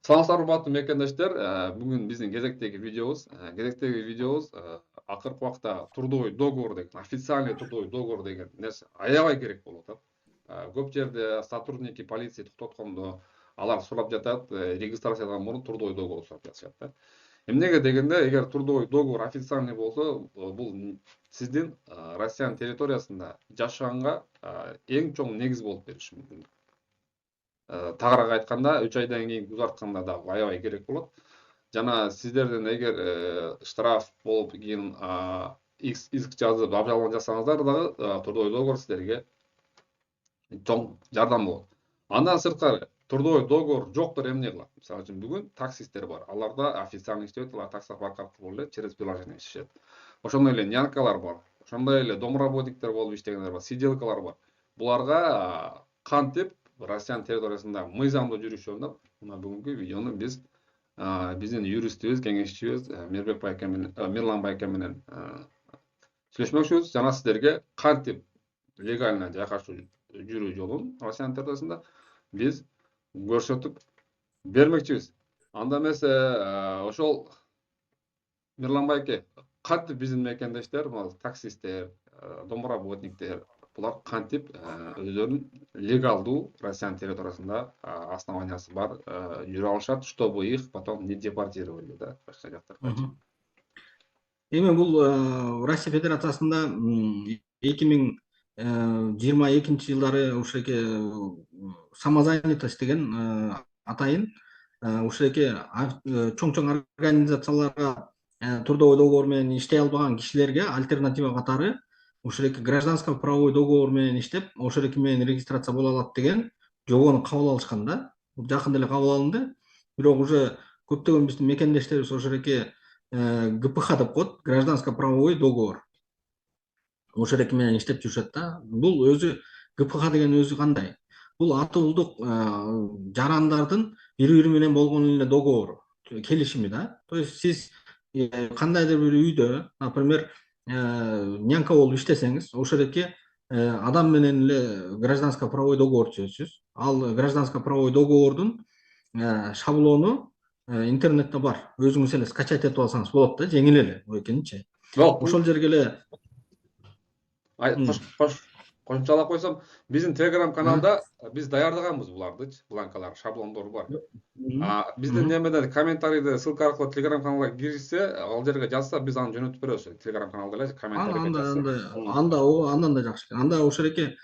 Саламатсыздарбы урматтуу мекендештер. Бүгүн биздин кезектеги видеобуз акыркы убакта трудовой договор деген, официальный трудовой договор деген нерсе аябай керек болуп атат. Көп жерде сотрудники полиция токтоткондо алар сурап жатат, регистрациядан мурун трудовой договор сурап жатышат да. Эмнеге дегенде, эгер трудовой договор официальный болсо, бул сиздин Россиянын территориясында жашаганга эң чоң негиз болуп бериши мүмкүн. Тагыраак айтканда 3 айдан кийин узартканда дагы аябай керек болот. Жана сиздердин эгер штраф болуп кийин иск жазып обжалование жасасаңыздар дагы трудовой договор сиздерге чоң жардам болот. Андан сырткары трудовой договор жоктор эмне кылат? Мисалы үчүн бүгүн таксисттер бар. Аларда официальный иштебейт, алар таксопарк аркылуу эле через приложение иштешет. Ошондой эле нянкалар бар. Ошондой эле домработниктер болуп иштегендер бар, сиделкалар бар. Буларга кантип Россиянын территориясында мыйзамдуу жүрүшөүн мына бүгүнкү видеону биз биздин юристибиз, кеңешчибиз Мирбек байке менен, Мирлан байке менен сүйлөшмөкчүбүз. Жана сиздерге кантип легально жайкаштуу жүрүү жолун Россиянын территориясында биз көрсөтүп бермекчибиз. Анда эмесе ошол Мирлан байке, кантип биздин мекендештер, таксисттер, домработниктер, булар кантип өздөрүнүн легалдуу Россиянын территориясында основаниясы бар жүрө алышат, чтобы их потом не депортировали, да, башка жактарга. Эми бул Россия Федерациясында 2022 жылдары ушеке самозанятость деген атайын ушеке чоң организацияларга трудовой договор менен иштей албаган кишилерге альтернатива катары ошеки гражданско правовой договор менен иштеп, ошеки менен регистрация боло алат деген жобону кабыл алышкан да. Жакында эле кабыл алынды. Бирок уже көптөгөн биздин мекендештерибиз ошеки ГПХ деп коет, гражданско правовой договор. Ошеки менен иштеп жүрүшөт да. Бул өзү ГПХ деген өзү кандай? Бул атуулдук жарандардын бири-бири менен болгон эле договору, келишими да. То есть сиз кандайдыр бир үйдө, например, нянка болуп иштесеңиз, ошеки адам менен эле гражданско правовой договор түзөсүз. Ал гражданско правовой договордун шаблону интернетте бар. Өзүңүз эле скачать этип алсаңыз болот да, жеңил эле экенчи. Ошол жерге эле кошумчалап койсом, биздин Telegram каналда биз даярдаганбыз булардычы, бланкалар, шаблондор бар. Биздин немеден комментарийде ссылка аркылуу Telegram каналга киришсе, ал жерге жазса, биз аны жөнөтүп беребиз. Telegram каналда эле комментарийге жазса. Андан да жакшы. Анда ошеки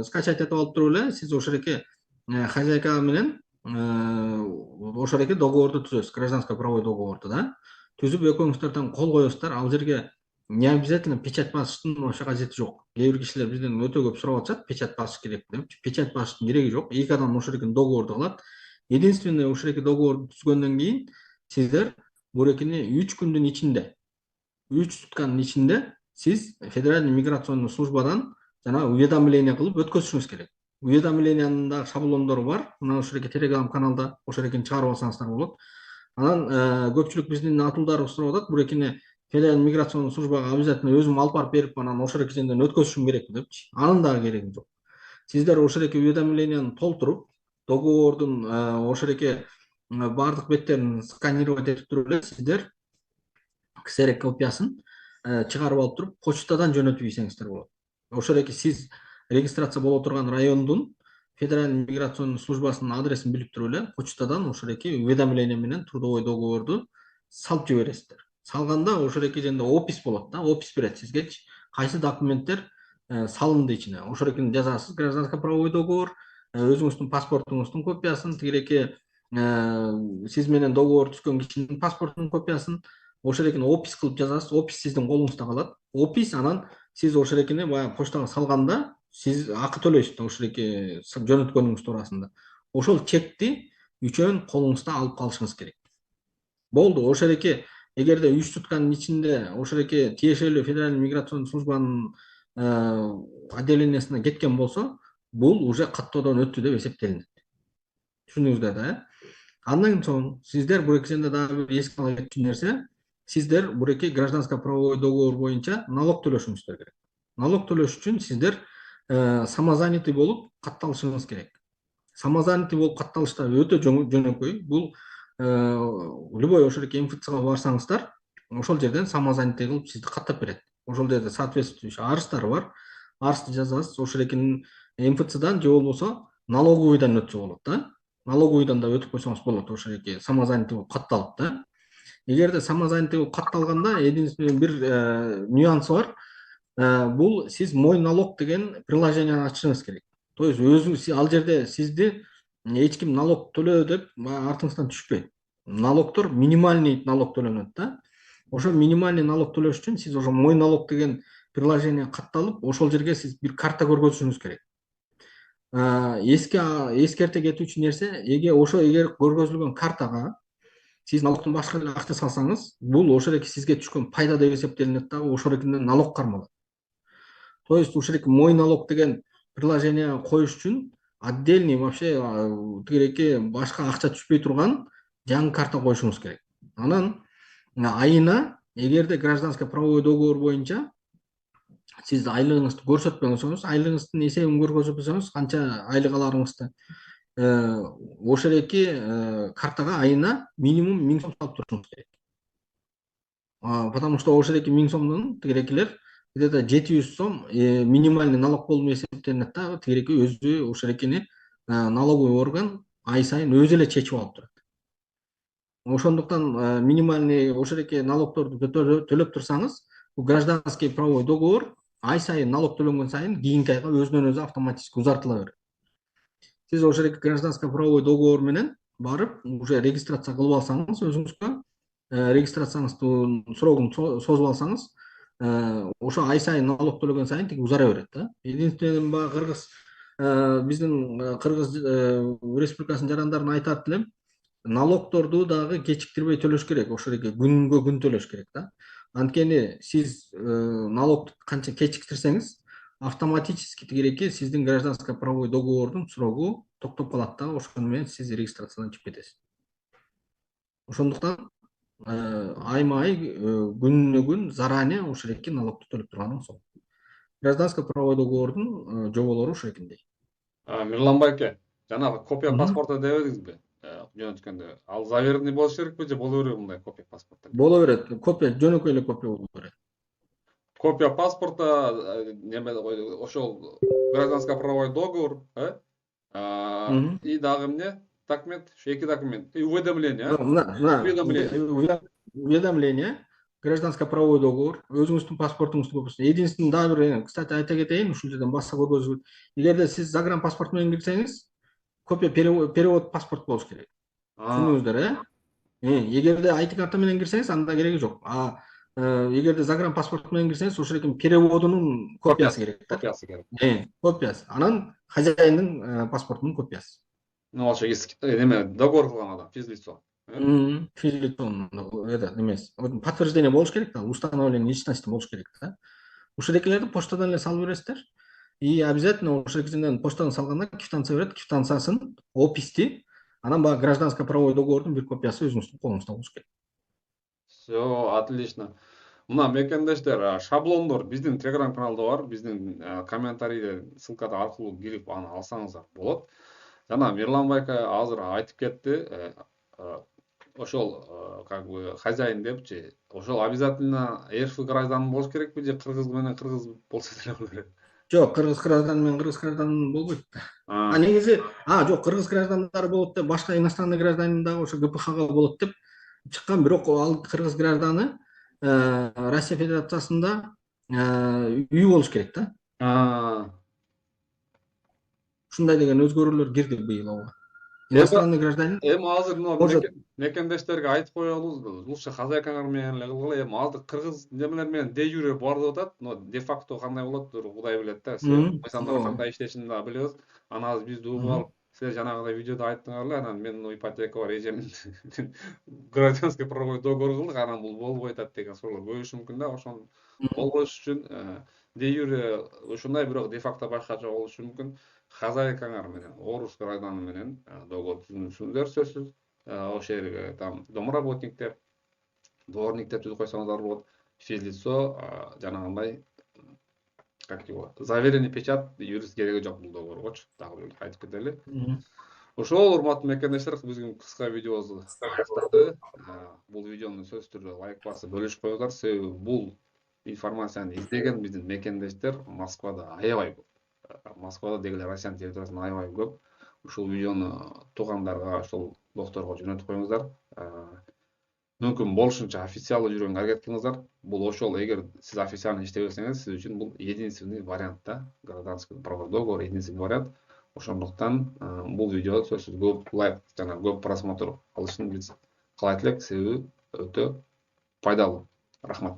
скачать этип алып туруп эле сиз ошеки хозяйка менен ошеки договорду түзөсүз, гражданско правовой договорду да. Түзүп экөөңүздөр тең кол коесуздар. Ал жерге не обязательно печать басыштын вообще кажети жок. Кээ бир кишилер бизден өтө көп сурап атышат, печать басыш керек депчи. Печать басыштын кереги жок. Эки адам ошеки договорду кылат. Единственное, ошеки договорду түзгөндөн кийин сиздер бурекини 3 күндүн ичинде, 3 сутканын ичинде сиз федеральный миграционный службадан жана уведомление кылып өткөзүшүңүз керек. Уведомлениянын да шаблондору бар. Мына ошеки Telegram каналда ошекини чыгарып алсаңыздар болот. Анан көпчүлүк биздин атуулдарыбыз сурап атат, бурекини федеральный миграционный службага обязательно өзүм алып барып берип, анан ошеки жерден өткөзүшүм керек депчи. Анын дагы кереги жок. Сиздер ошеки уведомленияны толтуруп, договордун ошеки бардык беттерин сканировать этип туруп эле сиздер ксерек копиясын чыгарып алып туруп, почтадан жөнөтүп ийсеңиздер болот. Ошеки сиз регистрация боло турган райондун федеральный миграционный службасынын адресин билип туруп эле, почтадан ошеки уведомление менен трудовой договорду салып жибересиздер. Салганда ошеки жерде опись болот да, опись берет сизгечи. Кайсы документтер салынды ичине. Ошекини жазасыз, гражданско правовой договор, өзүңүздүн паспортуңуздун копиясын, тигиреки сиз менен договор түзгөн кишинин паспортунун копиясын, ошекини опись кылып жазасыз. Опись сиздин колуңузда калат. Опись анан сиз ошекини баягы почтага салганда сиз акы төлөйсүз ошеки жөнөткөнүңүз туурасында. Ошол чекти үчөөн колуңузда алып калышыңыз керек. Болду, ошеки эгерде 3 сутканын ичинде ошеки тиешелүү федеральный миграционный службанын отделениясына кеткен болсо, бул уже каттоодон өттү деп эсептелинет. Түшүндүңүздөр да? Андан соң сиздер буреки жерде дагы бир эске ала кетчү нерсе, сиздер буреки гражданско правовой договор боюнча налог төлөшүңүздөр керек. Налог төлөш үчүн сиздер самозанятый болуп катталышыңыз керек. самозанятый болуп катталыштар өтө жөнөкөй. Бул любой ошол эки МФЦга барсаңыздар, ошол жерден самозанятый кылып сизди каттап берет. Ошол жерде соответствующий арыздары бар. Арызды жазасыз, ошол экинин МФЦдан же болбосо налоговыйдан өтсө болот да. Налоговыйдан да өтүп койсоңуз болот, ошол эки самозанятый болуп катталып да. Эгерде самозанятый болуп катталганда единственный бир нюансы бар. Бул сиз мой налог деген приложениени ачышыңыз керек. То есть өзүңүз ал жерде сизди эч ким налог төлөө деп артыңыздан түшпөйт. Налогтор минимальный налог төлөнөт да. Ошол минимальный налог төлөш үчүн сиз ошо мой налог деген приложение катталып, ошол жерге сиз бир карта көргөзүшүңүз керек. Эскерте кетүүчү нерсе, эгер көргөзүлгөн картага сиз налогтун башка эле акча салсаңыз, бул ошол эки сизге түшкөн пайда деп эсептелинет дагы, ошол экинен налог кармалат. То есть ошол эки мой налог деген приложение коюш үчүн отдельный вообще тигиреки башка акча түшпөй турган жаңы карта коюшуңуз керек. Анан айына эгерде гражданский правовой договор боюнча сиз айлыгыңызды көрсөтпөсөңүз, айлыгыңыздын эсебин көрсөтпөсөңүз, канча айлык аларыңызды ошол эки картага айына минимум 1000 сом салып турушуңуз керек. Потому что ошол эки 1000 сомдон тигирекилер где-то 700 сом минимальный налог болуп эсептелинет да, тигиреки өзү ошол экини налоговый орган ай сайын өзү эле чечип алып турат. Ошондуктан минимальный ошол эки налогторду төлөп турсаңыз, бул гражданский правовой договор ай сайын налог төлөнгөн сайын кийинки айга өзүнөн өзү автоматически узартыла берет. Сиз ошол эки гражданский правовой договор менен барып уже регистрация кылып алсаңыз, өзүңүзгө регистрацияңыздын срогун созуп алсаңыз, ошо ай сайын налог төлөгөн сайын тиги узара берет да. Единственный баягы биздин Кыргыз Республикасынын жарандарын айтат элем, налогторду дагы кечиктирбей төлөш керек, ошол эки күнгө күн төлөш керек да. Анткени сиз налогду канча кечиктирсеңиз, автоматически тигиреки сиздин гражданский правовой договордун срогу токтоп калат да, ошону менен сиз регистрациядан чыгып кетесиз. Ошондуктан айма ай күнүнө күн заранее ошол эки налогду төлөп турганың сол. Гражданский правовой договордун жоболору ошо экиндей. Мирлан байке, жанагы копия паспорта дебедиңизби? Жөнөткөндө ал заверенный болуш керекпи же боло береби мындай копия паспорта? Боло берет. Копия жөнөкөй эле копия боло берет. Копия паспорта неме ошол гражданско правовой договор, и дагы эмне? Документ, ошо эки документ. И уведомление, уведомление, гражданско правовой договор, өзүңүздүн паспортуңуздун копиясы. Единственный дагы бир, кстати, айта кетейин, ушул жерден баса көргөзүп, эгерде сиз загранпаспорт менен кирсеңиз, копия перевод паспорт болуш керек. Түшүндүңүздөр, эгерде IT карта менен кирсеңиз, анда кереги жок. Эгерде загранпаспорт менен кирсеңиз, ошол эки переводунун копиясы керек. Копиясы керек. Копиясы. Анан хозяиндин паспортунун копиясы. Ну, ошо неме договор кылган адам, физлицо. Физлицо эмес. Подтверждение болуш керек да, установление личности болуш керек да. Ушул экилерди почтадан эле салып бересиздер. И обязательно ошол экисинен почтадан салганда квитанция берет, квитанциясын, описти, анан баягы гражданско правовой договордун бир копиясы өзүңүздүн колуңузда болуш керек. Все, отлично. Мына мекендештер, шаблондор биздин Telegram каналда бар, биздин комментарийде ссылкада аркылуу кирип аны алсаңыздар болот. Жана Мирлан байка азыр айтып кетти, ошол как бы хозяин депчи, ошол обязательно РФ гражданин болуш керекпи же кыргыз менен кыргыз болсо деле боло берет? Жок, кыргыз гражданин менен кыргыз гражданин болбойт. Негизи, жок, кыргыз граждандары болот деп, башка иностранный гражданин дагы ошо ГПХга болот деп чыккан, бирок ал кыргыз гражданы Россия Федерациясында үй болуш керек да. Ушундай деген өзгөрүүлөр кирди быйыл ага. Иностранный гражданин. Эми азыр мекендештерге айтып коелубуз, лучше хозяйкаңар менен эле кылгыла. Эми азыр кыргыз немелер менен де юре бар деп атат, но де факто кандай болот, Кудай билет да. Мыйзамдар кандай иштешин да билебиз. Анан бизди угуп алып, силер жанагыдай видеодо айттыңар эле, анан менин ипотека бар, эжемдин гражданский правовой договор кылдык, анан бул болбой атат деген суроолор көбөйүшү мүмкүн да. Ошону болбош үчүн де юре ушундай, бирок де факто башкача болушу мүмкүн. Хозяйкаңар менен, орус гражданы менен договор түзүңүздөр сөзсүз. Ошол жерге там домработниктер, дворниктер түзүп койсоңуздар болот. Физлицо жанагындай как его, заверенный печать юрист кереги жок бул договоргочу. Дагы бир айтып кетели. Ошол урматтуу мекендештер биздин кыска видеобузду аяктады. Бул видеону сөзсүз түрдө лайк басып бөлүшүп коюңуздар. Себеби бул информацияны издеген биздин мекендештер Москвада аябай көп. Москвада дегеле Россиянын территориясында аябай көп. Ушул видеону туугандарга, ошол докторго жөнөтүп коюңуздар. Мүмкүн болушунча официалдуу жүргөнгө аракет кылыңыздар. Бул ошол, эгер сиз официально иштей берсеңиз, сиз үчүн бул единственный вариант да. Гражданский правовой договор единственный вариант. Ошондуктан бул видео сөзсүз көп лайк жана көп просмотр алышын биз каалайт элек, себеби өтө пайдалуу. Рахмат.